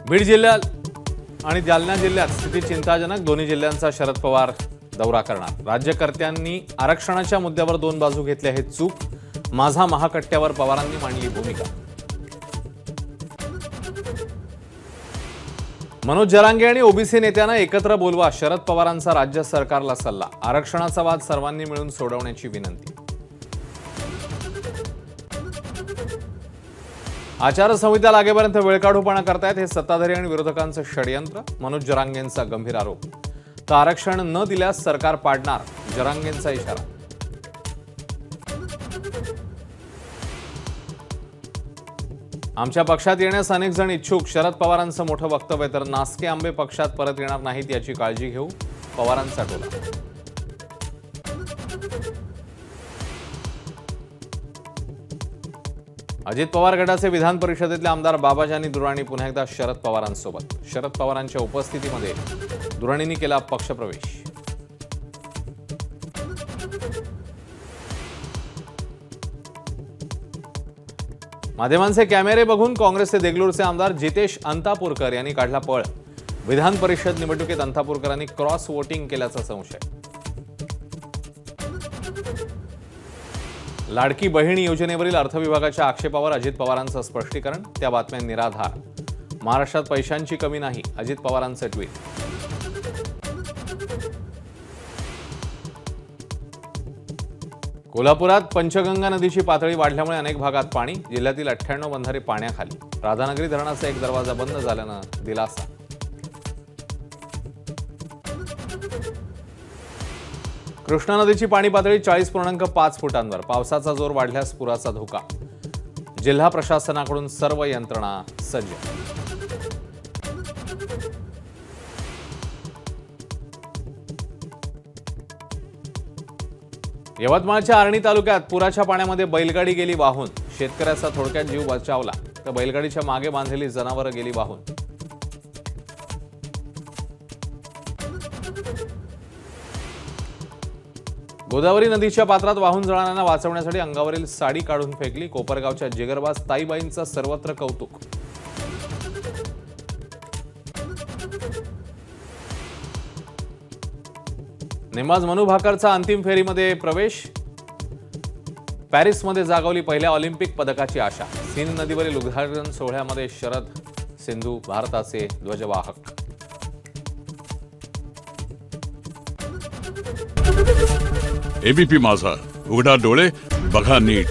बीड जिल्ह्यात आणि जालना जिल्ह्यात स्थिती चिंताजनक। दोन्ही जिल्ह्यांचा शरद पवार दौरा करणार। राज्यकर्त्यांनी आरक्षणाच्या मुद्द्यावर दोन बाजू घेतल्या हे चूक। माझा महाकट्ट्यावर पवारांनी मांडली भूमिका। मनोज जरांगे आणि ओबीसी नेत्यांना एकत्र बोलवा, शरद पवारांचा राज्य सरकारला सल्ला। आरक्षणाचा वाद सर्वांनी मिळून सोडवण्याची विनंती। आचारसंहिता लागेपर्यंत वेळकाढूपणा करतायत हे सत्ताधारी आणि विरोधकांचं षडयंत्र। मनोज जरांगेंचा गंभीर आरोप। तर आरक्षण न दिल्यास सरकार पाडणार, जरांगेंचा इशारा। आमच्या पक्षात येण्यास अनेक जण इच्छुक। शरद पवारांचं मोठं वक्तव्य। तर नासके आंबे पक्षात परत येणार नाहीत याची काळजी घेऊ, पवारांचा टोला। अजित पवार गटाचे विधान परिषदेतले आमदार बाबाजानी दुर्राणी पुन्हा एकदा शरद पवारांसोबत। शरद पवारांच्या उपस्थितीमध्ये दुर्राणींनी केला पक्षप्रवेश। माध्यमांचे कॅमेरे बघून काँग्रेसचे देगलूरचे आमदार जितेश अंतापूरकर यांनी काढला पळ। विधान परिषद निवडणुकीत अंतापूरकरांनी क्रॉस वोटिंग केल्याचा संशय। लाडकी बहीण योजनेवरील अर्थ विभागाच्या आक्षेपावर अजित पवारांचं स्पष्टीकरण। त्या बातम्या निराधार। महाराष्ट्रात पैशांची कमी नाही, अजित पवारांचं ट्विट। कोल्हापुरात पंचगंगा नदीची पातळी वाढल्यामुळे अनेक भागात पाणी। जिल्ह्यातील 98 बंधारे पाण्याखाली। राधानगरी धरणाचा एक दरवाजा बंद झाल्यानं दिलासा। कृष्णा नदीची पाणी पातळी 40.5 फुटांवर। पावसाचा जोर वाढल्यास पुराचा धोका। जिल्हा प्रशासनाकडून सर्व यंत्रणा सज्ज। यवतमाळच्या आर्णी तालुक्यात पुराच्या पाण्यामध्ये बैलगाडी गेली वाहून। शेतकऱ्याचा थोडक्यात जीव बचावला, तर बैलगाडीच्या मागे बांधलेली जनावरं गेली वाहून। गोदावरी नदीच्या पात्रात वाहून जाणाऱ्यांना वाचवण्यासाठी अंगावरील साडी काढून फेकली। कोपरगावच्या जिगरबाज ताईबाईंचं सर्वत्र कौतुक। नेमाज मनू भाकरचा अंतिम फेरीमध्ये प्रवेश। पॅरिसमध्ये जागवली पहिल्या ऑलिम्पिक पदकाची आशा। सिंध नदीवरील उद्घाटन सोहळ्यामध्ये शरद, सिंधू भारताचे ध्वजवाहक। एबीपी माझा, उघडा डोळे बघा नीट।